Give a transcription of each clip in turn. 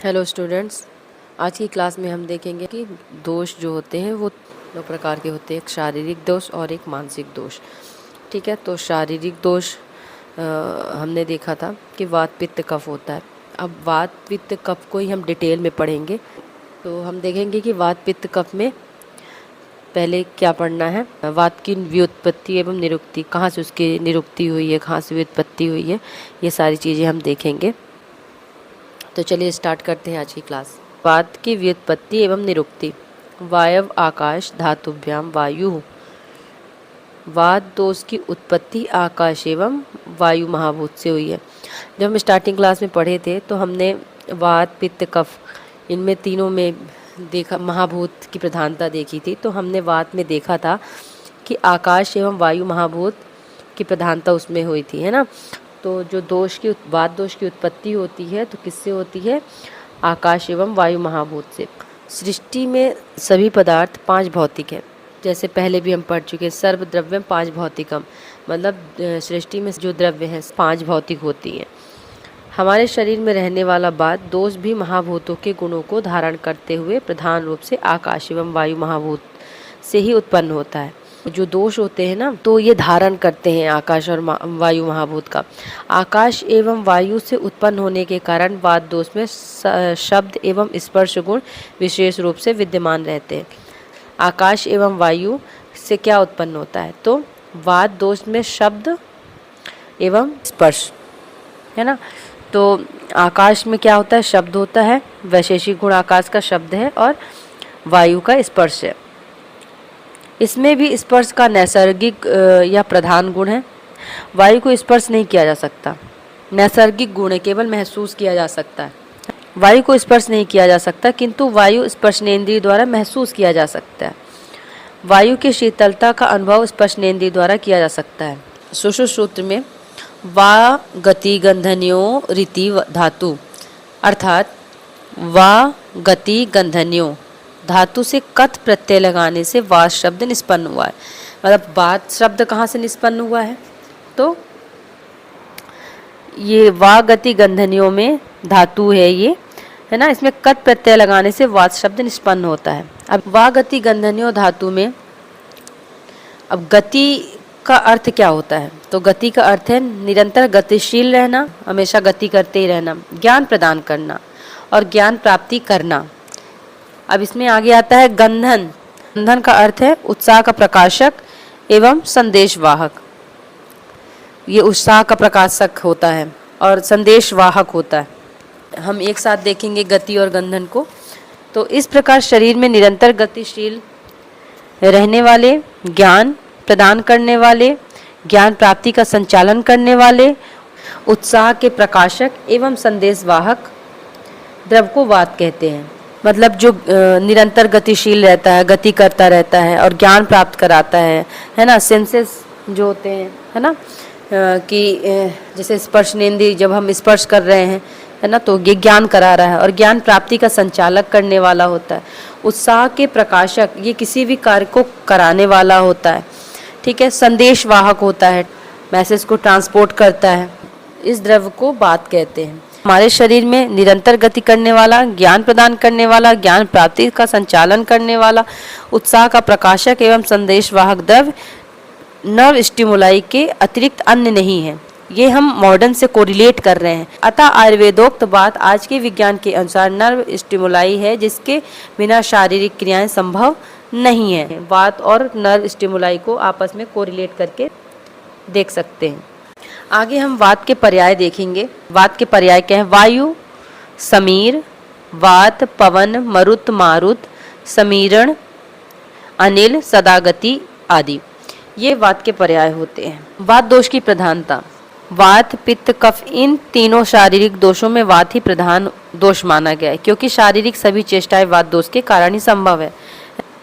Hello students, आज की class में हम देखेंगे कि दोष जो होते हैं वो दो प्रकार के होते हैं, एक शारीरिक दोष और एक मानसिक दोष। ठीक है, तो शारीरिक दोष हमने देखा था कि वात पित्त कफ होता है। अब वात पित्त कफ को ही हम डिटेल में पढ़ेंगे। तो हम देखेंगे कि वात पित्त कफ में पहले क्या पढ़ना है, वात की व्युत्पत्ति एवं निरुक्ति, कहाँ से उसकी निरुक्ति हुई है, कहाँ से व्युत्पत्ति हुई है, ये सारी चीज़ें हम देखेंगे। तो चलिए स्टार्ट करते हैं आज की क्लास। वात की व्युत्पत्ति एवं निरुक्ति। वायव आकाश धातुभ्याम वायु। वात दोष की उत्पत्ति आकाश एवं वायु महाभूत से हुई है। जब हम स्टार्टिंग क्लास में पढ़े थे तो हमने वात पित्त कफ इनमें तीनों में देखा, महाभूत की प्रधानता देखी थी। तो हमने वात में देखा था कि आकाश एवं वायु महाभूत की प्रधानता उसमें हुई थी, है ना। तो जो वात दोष की उत्पत्ति होती है तो किससे होती है, आकाश एवं वायु महाभूत से। सृष्टि में सभी पदार्थ पांच भौतिक है, जैसे पहले भी हम पढ़ चुके हैं, सर्व द्रव्यम पांच भौतिकम, मतलब सृष्टि में जो द्रव्य हैं पांच भौतिक होती हैं। हमारे शरीर में रहने वाला वात दोष भी महाभूतों के गुणों को धारण करते हुए प्रधान रूप से आकाश एवं वायु महाभूत से ही उत्पन्न होता है। जो दोष होते हैं ना, तो ये धारण करते हैं आकाश और वायु महाभूत का। आकाश एवं वायु से उत्पन्न होने के कारण वात दोष में शब्द एवं स्पर्श गुण विशेष रूप से विद्यमान रहते हैं। आकाश एवं वायु से क्या उत्पन्न होता है, तो वात दोष में शब्द एवं स्पर्श, है ना। तो आकाश में क्या होता है, शब्द होता है, वैशेषिक गुण आकाश का शब्द है और वायु का स्पर्श है। इसमें भी स्पर्श का नैसर्गिक या प्रधान गुण है। वायु को स्पर्श नहीं किया जा सकता, नैसर्गिक गुण है, केवल महसूस किया जा सकता है। वायु को स्पर्श नहीं किया जा सकता, किंतु वायु स्पर्शनेंद्रिय द्वारा महसूस किया जा सकता है। वायु की शीतलता का अनुभव स्पर्शनेंद्रिय द्वारा किया जा सकता है। सुश्रुत सूत्र में वा गति गंधन्यो रीति धातु, अर्थात वा गति गंधन्यो धातु से कथ प्रत्यय लगाने से वात शब्द निष्पन्न हुआ है। मतलब वात शब्द कहाँ से निष्पन्न हुआ है, तो ये वा गति गंधनियों में धातु है ये, है ना। इसमें कथ प्रत्यय लगाने से वात शब्द निष्पन्न होता है। अब वा गति गंधनियों धातु में अब गति का अर्थ क्या होता है, तो गति का अर्थ है निरंतर गतिशील रहना, हमेशा गति करते ही रहना, ज्ञान प्रदान करना और ज्ञान प्राप्ति करना। अब इसमें आगे आता है गंधन। गंधन का अर्थ है उत्साह का प्रकाशक एवं संदेशवाहक। ये उत्साह का प्रकाशक होता है और संदेशवाहक होता है। हम एक साथ देखेंगे गति और गंधन को। तो इस प्रकार शरीर में निरंतर गतिशील रहने वाले, ज्ञान प्रदान करने वाले, ज्ञान प्राप्ति का संचालन करने वाले, उत्साह के प्रकाशक एवं संदेशवाहक द्रव्य को वात कहते हैं। मतलब जो निरंतर गतिशील रहता है, गति करता रहता है और ज्ञान प्राप्त कराता है ना। सेंसेस जो होते हैं, है ना, कि जैसे स्पर्शनेंद्रिय, जब हम स्पर्श कर रहे हैं, है ना, तो ये ज्ञान करा रहा है और ज्ञान प्राप्ति का संचालक करने वाला होता है। उत्साह के प्रकाशक, ये किसी भी कार्य को कराने वाला होता है। ठीक है, संदेशवाहक होता है, मैसेज को ट्रांसपोर्ट करता है। इस द्रव्य को वात कहते हैं। हमारे शरीर में निरंतर गति करने वाला, ज्ञान प्रदान करने वाला, ज्ञान प्राप्ति का संचालन करने वाला, उत्साह का प्रकाशक एवं संदेशवाहक द्रव्य नर्व स्टिमुलाई के अतिरिक्त अन्य नहीं है। ये हम मॉडर्न से कोरिलेट कर रहे हैं। अतः आयुर्वेदोक्त बात आज के विज्ञान के अनुसार नर्व स्टिमुलाई है, जिसके बिना शारीरिक क्रियाएं संभव नहीं है। वात और नर्व स्टिमुलाई को आपस में कोरिलेट करके देख सकते हैं। आगे हम वात के पर्याय देखेंगे। वात के पर्याय क्या है, वायु, समीर, वात, पवन, मरुत, मारुत, समीरण, अनिल, सदागति आदि, ये वात के पर्याय होते हैं। वात दोष की प्रधानता। वात पित्त कफ, इन तीनों शारीरिक दोषों में वात ही प्रधान दोष माना गया है, क्योंकि शारीरिक सभी चेष्टाएं वात दोष के कारण ही संभव है।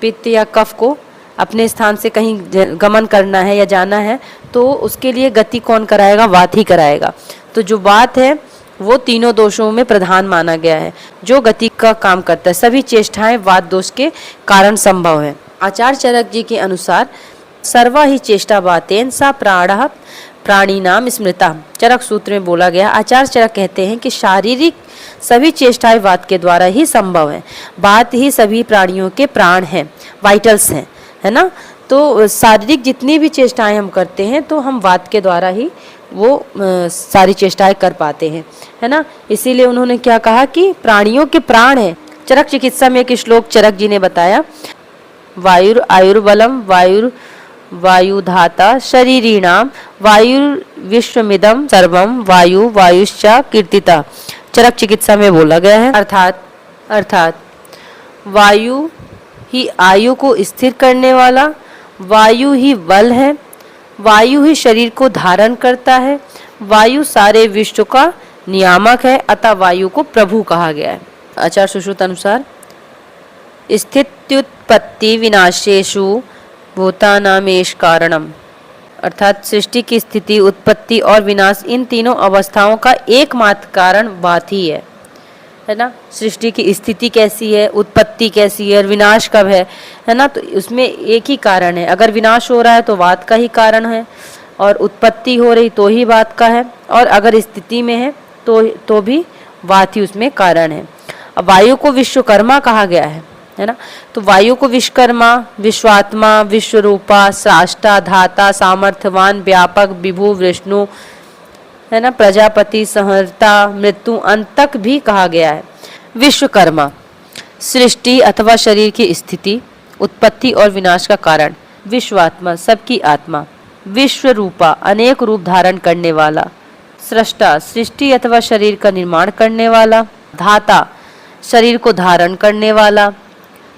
पित्त या कफ को अपने स्थान से कहीं गमन करना है या जाना है, तो उसके लिए गति कौन कराएगा, वात ही कराएगा। तो जो वात है वो तीनों दोषों में प्रधान माना गया है, जो गति का काम करता है। सभी चेष्टाएं वात दोष के कारण संभव है। आचार्य चरक जी के अनुसार सर्वा ही चेष्टा वातेन सा प्राणः प्राणी नाम स्मृता। चरक सूत्र में बोला गया, आचार्य चरक कहते हैं कि शारीरिक सभी चेष्टाएं वात के द्वारा ही संभव है। वात ही सभी प्राणियों के प्राण हैं, वाइटल्स हैं, है ना। तो शारीरिक जितनी भी चेष्टाएं हम करते हैं तो हम वात के द्वारा ही वो सारी चेष्टाएं कर पाते हैं, है ना। इसीलिए उन्होंने क्या कहा कि प्राणियों के प्राण है। चरक चिकित्सा में एक श्लोक चरक जी ने बताया, वायुर आयुर्बलम वायुर वायुधाता शरीरीणाम वायुर्विश्वमिदं सर्वं वायु वायुश्च कीर्तिता। चरक चिकित्सा में बोला गया है, अर्थात वायु ही आयु को स्थिर करने वाला, वायु ही बल है, वायु ही शरीर को धारण करता है, वायु सारे विश्व का नियामक है, अतः वायु को प्रभु कहा गया है। आचार्य सुश्रुत अनुसार स्थित्युत्पत्ति विनाशेषु भूतानामेष कारणम, अर्थात सृष्टि की स्थिति, उत्पत्ति और विनाश, इन तीनों अवस्थाओं का एकमात्र कारण वात ही है ना। सृष्टि की स्थिति कैसी है, उत्पत्ति कैसी है और विनाश कब है ना। तो उसमें एक ही कारण है। अगर विनाश हो रहा है तो वात का ही कारण है, और उत्पत्ति हो रही तो ही वात का है, और अगर स्थिति में है तो भी वात ही उसमें कारण है। अब वायु को विश्वकर्मा कहा गया है ना। तो वायु को विश्वकर्मा, विश्वात्मा, विश्वरूपा, स्राष्टा, धाता, सामर्थ्यवान, व्यापक, विभु, विष्णु, है ना, प्रजापति, संहर्ता, मृत्यु, अंत तक भी कहा गया है। विश्वकर्मा सृष्टि अथवा शरीर की स्थिति, उत्पत्ति और विनाश का कारण, विश्वात्मा सबकी आत्मा, विश्वरूपा अनेक रूप धारण करने वाला, सृष्टा सृष्टि अथवा शरीर का निर्माण करने वाला, धाता शरीर को धारण करने वाला,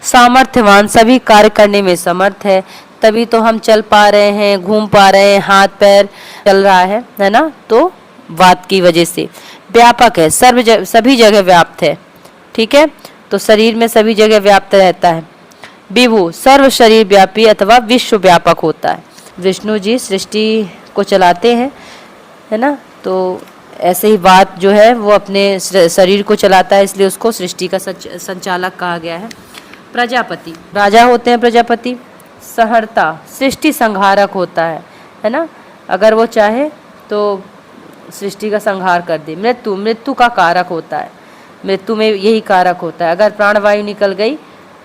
सामर्थ्यवान सभी कार्य करने में समर्थ है, तभी तो हम चल पा रहे हैं, घूम पा रहे हैं, हाथ पैर चल रहा है ना, तो वात की वजह से। व्यापक है, सभी जगह व्याप्त है, ठीक है, तो शरीर में सभी जगह व्याप्त रहता है। विभु सर्व शरीर व्यापी अथवा विश्व व्यापक होता है। विष्णु जी सृष्टि को चलाते हैं, है ना, तो ऐसे ही वात जो है वो अपने शरीर को चलाता है, इसलिए उसको सृष्टि का संचालक कहा गया है। प्रजापति राजा होते हैं प्रजापति। संहर्ता सृष्टि संहारक होता है ना, अगर वो चाहे तो सृष्टि का संहार कर दे। मृत्यु का कारक होता है, मृत्यु में यही कारक होता है, अगर प्राणवायु निकल गई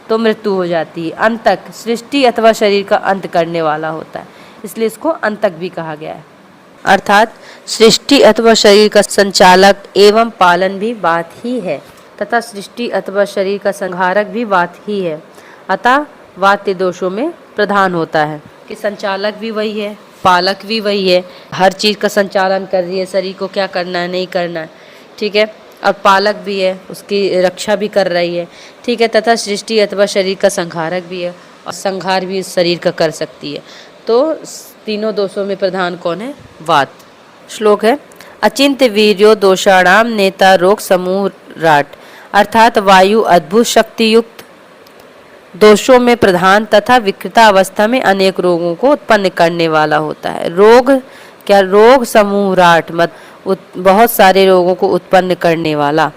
तो मृत्यु हो जाती है। अंतक सृष्टि अथवा शरीर का अंत करने वाला होता है, इसलिए इसको अंतक भी कहा गया है। अर्थात सृष्टि अथवा शरीर का संचालक एवं पालन भी वात ही है, तथा सृष्टि अथवा शरीर का संहारक भी वात ही है। अतः वात दोषों में प्रधान होता है कि संचालक भी वही है, पालक भी वही है, हर चीज़ का संचालन कर रही है, शरीर को क्या करना है नहीं करना है, ठीक है, और पालक भी है, उसकी रक्षा भी कर रही है, ठीक है, तथा सृष्टि अथवा शरीर का संहारक भी है, और संहार भी शरीर का कर सकती है। तो तीनों दोषों में प्रधान कौन है? वात। श्लोक है, अचिंत वीर्यो दोषाणाम नेता रोग समूह राट, अर्थात वायु अद्भुत शक्ति युक्त दोषों में प्रधान तथा विकृता अवस्था में अनेक रोगों को उत्पन्न करने वाला होता है। रोग क्या? रोग समूह राट, बहुत सारे रोगों को उत्पन्न करने वाला।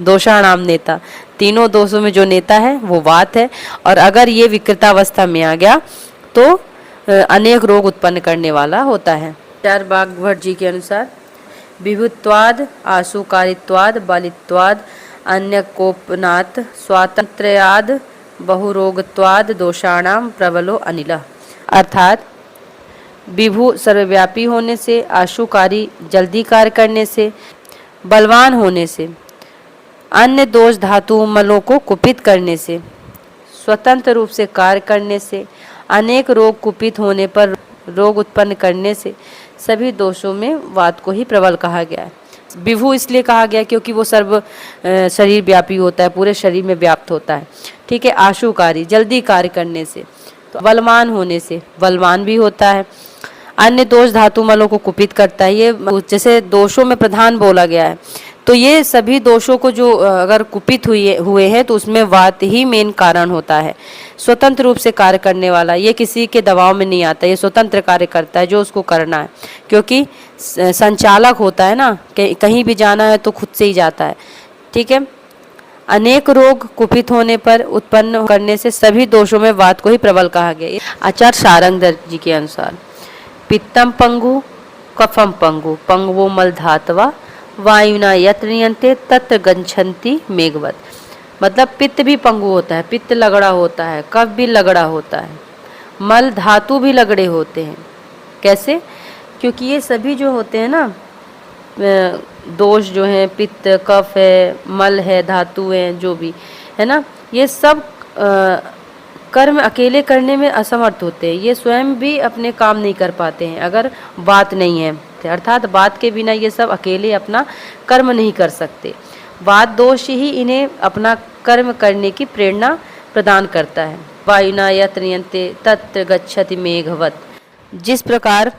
दोषाणाम नेता, तीनों दोषों में जो नेता है वो वात है, और अगर ये विकृता अवस्था में आ गया तो अनेक रोग उत्पन्न करने वाला होता है। चार बागभट्ट जी के अनुसार विभुत्वाद आशुकारित्वाद बलित्वाद अन्यकोपनात् स्वातंत्र्याद बहुरोगत्वाद दोषाणाम प्रबलो अनिल, अर्थात विभु सर्वव्यापी होने से, आशुकारी जल्दी कार्य करने से, बलवान होने से, अन्य दोष धातु मलों को कुपित करने से, स्वतंत्र रूप से कार्य करने से, अनेक रोग कुपित होने पर रोग उत्पन्न करने से, सभी दोषों में वात को ही प्रबल कहा गया है। विभु इसलिए कहा गया क्योंकि वो सर्व शरीर व्यापी होता है, पूरे शरीर में व्याप्त होता है, ठीक है। आशुकारी जल्दी कार्य करने से, तो बलवान होने से बलवान भी होता है, अन्य दोष धातु मलों को कुपित करता है। ये जैसे दोषों में प्रधान बोला गया है, तो ये सभी दोषों को जो अगर कुपित हुए हैं तो उसमें वात ही मेन कारण होता है। स्वतंत्र रूप से कार्य करने वाला, ये किसी के दबाव में नहीं आता, ये स्वतंत्र कार्य करता है जो उसको करना है, क्योंकि संचालक होता है ना, कहीं भी जाना है तो खुद से ही जाता है, ठीक है। अनेक रोग कुपित होने पर उत्पन्न करने से सभी दोषों में वात को ही प्रबल कहा गया। आचार्य सारंगधर जी के अनुसार पित्तम पंगु कफम पंगु पंगवो मल धातवा वायुना यत्र नियंते तत्र गच्छन्ति मेघवत। मतलब पित्त भी पंगु होता है, पित्त लगड़ा होता है, कफ भी लगड़ा होता है, मल धातु भी लगड़े होते हैं। कैसे? क्योंकि ये सभी जो होते हैं ना दोष जो हैं, पित्त, कफ है, मल है, धातु है, जो भी है ना, ये सब कर्म अकेले करने में असमर्थ होते हैं। ये स्वयं भी अपने काम नहीं कर पाते हैं अगर वात नहीं है, अर्थात वात के बिना ये सब अकेले अपना कर्म नहीं कर सकते। वात दोष ही इन्हें अपना कर्म करने की प्रेरणा प्रदान करता है। वायुना यत्र नियंते तत्र गच्छति मेघवत। जिस प्रकार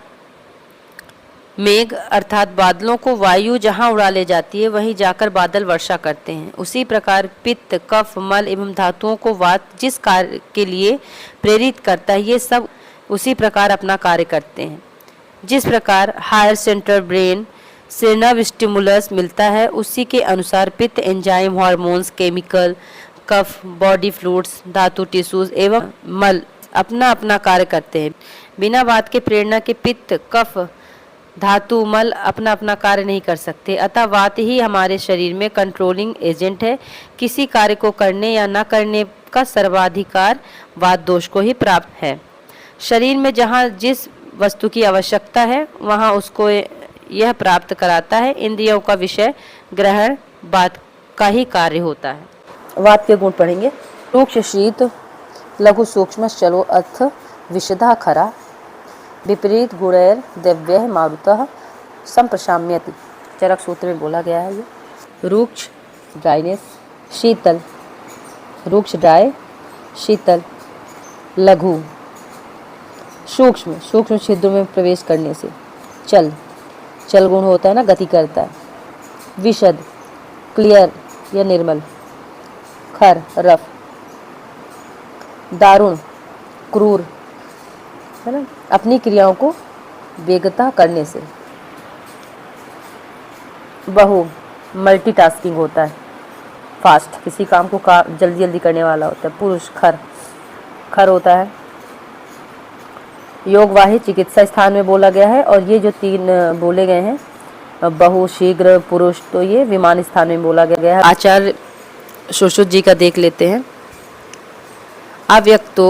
मेघ अर्थात बादलों को वायु जहाँ उड़ा ले जाती है वहीं जाकर बादल वर्षा करते हैं, उसी प्रकार पित्त, कफ, मल एवं धातुओं को वात जिस कार्य के लिए प्रेरित करता है ये सब उसी प्रकार अपना कार्य करते हैं। जिस प्रकार हायर सेंट्रल ब्रेन से नर्व स्टिमुलस मिलता है उसी के अनुसार पित्त एंजाइम, हार्मोन्स, केमिकल, कफ, बॉडी फ्लूइड्स, धातु, टिश्यूज एवं मल अपना अपना कार्य करते हैं। बिना वात के प्रेरणा के पित्त, कफ, धातु, मल अपना अपना कार्य नहीं कर सकते। अतः वात ही हमारे शरीर में कंट्रोलिंग एजेंट है। किसी कार्य को करने या न करने का सर्वाधिकार वात दोष को ही प्राप्त है। शरीर में जहाँ जिस वस्तु की आवश्यकता है वहाँ उसको यह प्राप्त कराता है। इंद्रियों का विषय ग्रहण वात का ही कार्य होता है। वात के गुण पढ़ेंगे। सूक्ष्म शीत लघु सूक्ष्म चलो अर्थ विशदा खरा विपरीत गुणैर दिव्य मारुतः संप्रशाम्यति। चरक सूत्र में बोला गया है ये। रुक्ष ड्राइनेस, शीतल, रुक्ष ड्राई, शीतल, लघु सूक्ष्म, सूक्ष्म छिद्रों में प्रवेश करने से, चल, चल गुण होता है ना, गति करता है, विशद क्लियर या निर्मल, खर रफ, दारुण क्रूर है ना, अपनी क्रियाओं को वेगता करने से, बहु मल्टीटास्किंग होता है, फास्ट किसी काम को जल्दी जल्दी करने वाला होता है, पुरुष खर, खर होता है, योगवाही चिकित्सा स्थान में बोला गया है। और ये जो तीन बोले गए हैं बहु, शीघ्र, पुरुष, तो ये विमान स्थान में बोला गया है। आचार्य सुश्रुत जी का देख लेते हैं। अव्यक्तो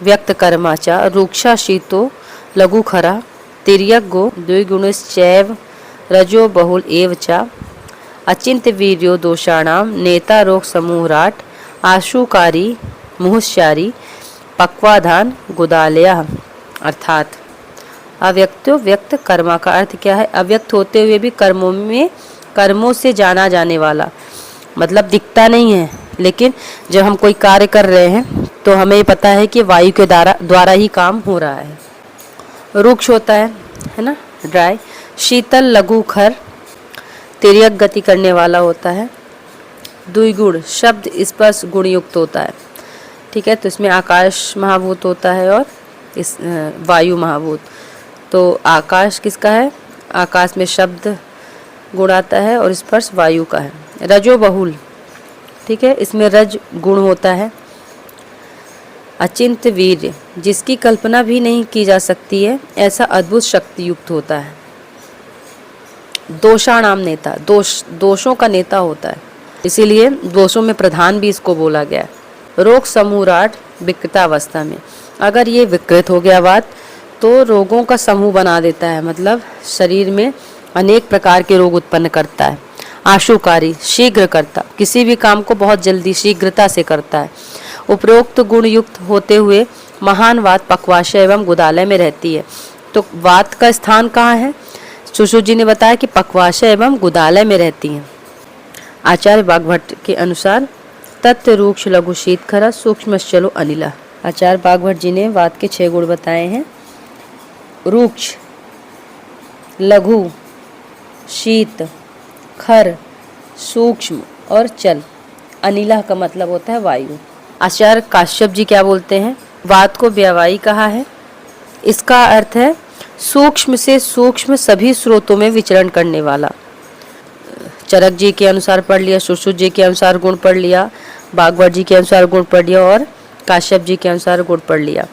व्यक्त कर्माचा रुक्षा शीतो लघु खरा तिर्यगो द्विगुणश्चैव रजो बहुल एव चा अचिंत वीर्यो दोषाणाम नेता रोग समूहराट आशुकारी मुहुश्चारी पक्वाधान गुदालया। अर्थात अव्यक्तो व्यक्त कर्मा का अर्थ क्या है? अव्यक्त होते हुए भी कर्मों से जाना जाने वाला, मतलब दिखता नहीं है, लेकिन जब हम कोई कार्य कर रहे हैं तो हमें पता है कि वायु के द्वारा ही काम हो रहा है। रुक्ष होता है ना, ड्राई, शीतल, लघु, खर, तिर्यक गति करने वाला होता है, द्विगुण शब्द स्पर्श गुण युक्त होता है। ठीक है, तो इसमें आकाश महाभूत होता है और इस वायु महाभूत। तो आकाश किसका है? आकाश में शब्द गुण आता है और स्पर्श वायु का है। रजो बहुल, ठीक है, इसमें रज गुण होता है। अचिंत वीर्य, जिसकी कल्पना भी नहीं की जा सकती है, ऐसा अद्भुत शक्ति युक्त होता है। दोषाणाम नेता, दोषों का नेता होता है, इसीलिए दोषों में प्रधान भी इसको बोला गया है। रोग समूहराट, विकृतावस्था में, अगर ये विकृत हो गया बात तो रोगों का समूह बना देता है, मतलब शरीर में अनेक प्रकार के रोग उत्पन्न करता है। आशुकारी, शीघ्र करता, किसी भी काम को बहुत जल्दी शीघ्रता से करता है। उपरोक्त गुण युक्त होते हुए महान वात पक्वाशय एवं गुदालय में रहती है। तो वात का स्थान कहाँ है? सुश्रुत जी ने बताया कि पक्वाशय एवं गुदालय में रहती है। आचार्य बागभट्ट के अनुसार तत्व रूक्ष लघु शीत खरा सूक्ष्म चलो अनिला। आचार्य बागभट्ट जी ने वात के 6 गुण बताए हैं। रूक्ष, लघु, शीत, खर, सूक्ष्म और चल। अनिला का मतलब होता है वायु। आचार्य काश्यप जी क्या बोलते हैं? वात को व्यवायी कहा है। इसका अर्थ है सूक्ष्म से सूक्ष्म सभी स्रोतों में विचरण करने वाला। चरक जी के अनुसार पढ़ लिया, सुश्रुत जी के अनुसार गुण पढ़ लिया, बागभट्ट जी के अनुसार गुण पढ़ लिया और काश्यप जी के अनुसार गुण पढ़ लिया।